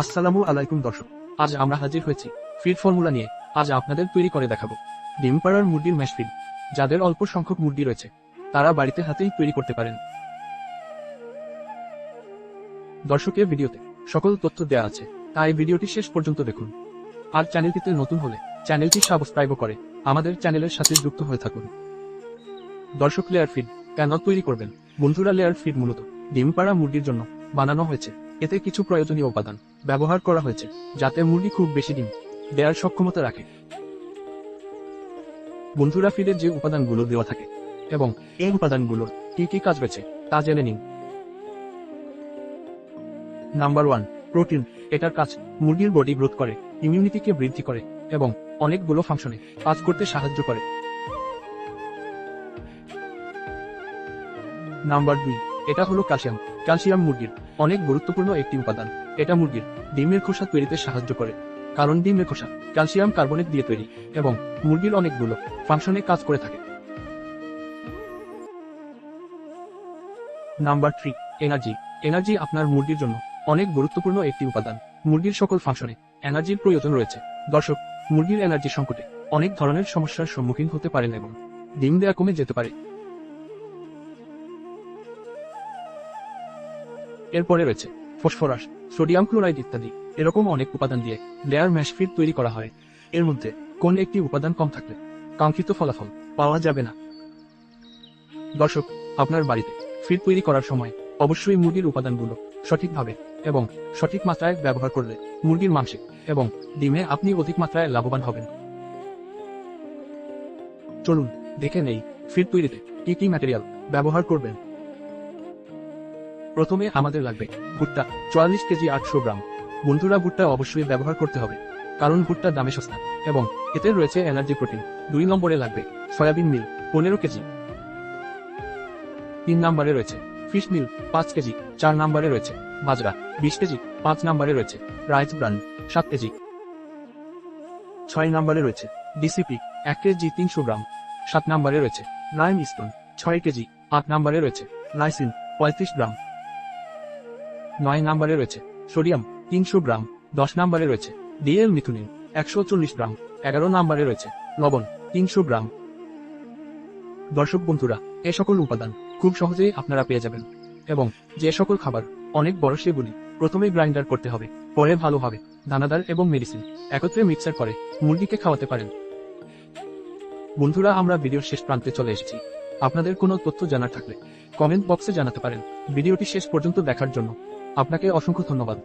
আসসালামু আলাইকুম দর্শক, আজ আমরা হাজির হয়েছি ফিড ফর্মুলা নিয়ে। আজ আপনাদের তৈরি করে দেখাবো ডিম পাড়ার মুরগির ম্যাশ ফিড। যাদের অল্প সংখ্যক মুরগি রয়েছে তারা বাড়িতে হাতেই তৈরি করতে পারেন। দর্শকের ভিডিওতে সকল তথ্য দেওয়া আছে, তাই ভিডিওটি শেষ পর্যন্ত দেখুন। আর চ্যানেলটিতে নতুন হলে চ্যানেলটি সাবস্ক্রাইব করে আমাদের চ্যানেলের সাথে যুক্ত হয়ে থাকুন। দর্শক, লেয়ার ফিড কেন তৈরি করবেন? বন্ধুরা, লেয়ার ফিড মূলত ডিম পাড়া মুরগির জন্য বানানো হয়েছে। এতে কিছু প্রয়োজনীয় উপাদান ব্যবহার করা হয়েছে যাতে মুরগি খুব বেশি ডিম দেওয়ার সক্ষমতা রাখে। বন্ধুরা, ফিডের যে উপাদানগুলো দেওয়া থাকে এবং এই উপাদানগুলোর কি কি কাজ রয়েছে তা জেনে নিন। Number 1, protein. এটার কাজ মুরগির বডি গ্রোথ করে, ইমিউনিটিকে বৃদ্ধি করে এবং অনেকগুলো ফাংশনে কাজ করতে সাহায্য করে। নাম্বার 2, এটা হলো ক্যালসিয়াম। ক্যালসিয়াম মুরগির অনেক গুরুত্বপূর্ণ একটি উপাদান। এটা মুরগির ডিমের খোসা তৈরিতে সাহায্য করে, কারণ ডিমের খোসা ক্যালসিয়াম কার্বনেট দিয়ে তৈরি এবং মুরগির অনেকগুলো ফাংশনে কাজ করে থাকে। Number 3, energy. এনার্জি আপনার মুরগির জন্য অনেক গুরুত্বপূর্ণ একটি উপাদান। মুরগির সকল ফাংশনে এনার্জির প্রয়োজন রয়েছে। দর্শক, মুরগির এনার্জি সংকটে অনেক ধরনের সমস্যার সম্মুখীন হতে পারেন এবং ডিম দেয়া কমে যেতে পারে। এরপরে রয়েছে ফসফরাস, সোডিয়াম ক্লোরাইড ইত্যাদি। এরকম অনেক উপাদান দিয়ে লেয়ার ম্যাশ ফিড তৈরি করা হয়। এর মধ্যে কোন একটি উপাদান কম থাকলে কাঙ্ক্ষিত ফলাফল পাওয়া যাবে না। দর্শক, আপনার বাড়িতে ফিড তৈরি করার সময় অবশ্যই মুরগির উপাদানগুলো সঠিকভাবে এবং সঠিক মাত্রায় ব্যবহার করলে মুরগির মাংসে এবং ডিমে আপনি অধিক মাত্রায় লাভবান হবেন। চলুন দেখে নেই ফিড তৈরিতে কি কি ম্যাটেরিয়াল ব্যবহার করবেন। প্রথমে আমাদের লাগবে ভুট্টা, 44 কেজি 800 গ্রাম। বন্ধুরা, ভুট্টা অবশ্যই ব্যবহার করতে হবে কারণ ভুট্টা দামে সস্তা এবং এতে রয়েছে এনার্জি প্রোটিন। 2 নম্বরে লাগবে সয়াবিন মিল 15 কেজি। 3 নম্বরে রয়েছে ফিশ মিল 5 কেজি। 4 নম্বরে রয়েছে বাজরা 20 কেজি। 5 নম্বরে রয়েছে রাইস ব্রান 7 কেজি। 6 নম্বরে রয়েছে ডিসিপি 1 কেজি 300 গ্রাম। 7 নম্বরে রয়েছে লাইম স্টোন 6 কেজি। 8 নম্বরে রয়েছে লাইসিন 35 গ্রাম। 9 নম্বরে রয়েছে সোডিয়াম 300 গ্রাম। 10 নম্বরে রয়েছে ডিএল মিথুনিন 140 গ্রাম। 11 নম্বরে রয়েছে লবণ 300 গ্রাম। দর্শক বন্ধুরা, এ সকল উপাদান খুব সহজেই আপনারা পেয়ে যাবেন এবং যে সকল খাবার অনেক বড় সেগুলি প্রথমে গ্রাইন্ডার করতে হবে, পরে ভালোভাবে দানাদার এবং মেডিসিন একত্রে মিক্সার করে মুরগিকে খাওয়াতে পারেন। বন্ধুরা, আমরা ভিডিওর শেষ প্রান্তে চলে এসেছি। আপনাদের কোনো তথ্য জানার থাকলে কমেন্ট বক্সে জানাতে পারেন। ভিডিওটি শেষ পর্যন্ত দেখার জন্য আপনাকে অসংখ্য ধন্যবাদ।